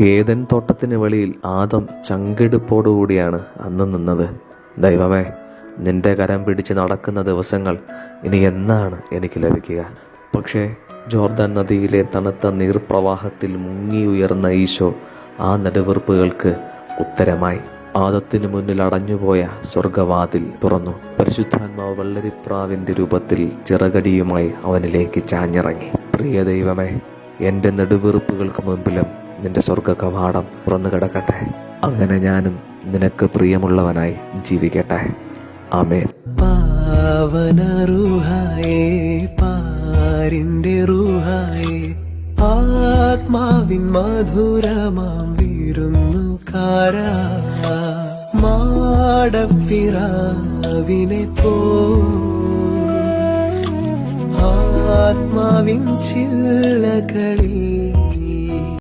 Eden തോട്ടത്തിന് വെളിയിൽ ആദം ചങ്കെടുപ്പോടുകൂടിയാണ് അന്ന് നിന്നത്. ദൈവമേ, നിന്റെ കരം പിടിച്ച് നടക്കുന്ന ദിവസങ്ങൾ ഇനി എന്നാണ് എനിക്ക് ലഭിക്കുക? പക്ഷേ ജോർദാൻ നദിയിലെ തണുത്ത നീർപ്രവാഹത്തിൽ മുങ്ങി ഉയർന്ന ഈശോ ആ നെടുവീർപ്പുകൾക്ക് ഉത്തരമായി. ആദത്തിനു മുന്നിൽ അടഞ്ഞുപോയ സ്വർഗവാതിൽ തുറന്നു. പരിശുദ്ധാത്മാവ് വെള്ളരിപ്രാവിൻ്റെ രൂപത്തിൽ ചിറകടിയുമായി അവനിലേക്ക് ചാഞ്ഞിറങ്ങി. പ്രിയ ദൈവമേ, എൻ്റെ നെടുവീർപ്പുകൾക്ക് മുൻപിലും നിന്റെ സ്വർഗ കവാടം തുറന്നു കിടക്കട്ടെ. അങ്ങനെ ഞാനും നിനക്ക് പ്രിയമുള്ളവനായി ജീവിക്കട്ടെ. ആമേൻ. പാവന റൂഹായേ, പാരിന്റെ റൂഹായേ, ആത്മാവിൻ മധുരമാം വിരുന്നുകാരാ, മാടപ്പിറാവിനെ പോ ആത്മാവിൻ ചില്ലകളിൽ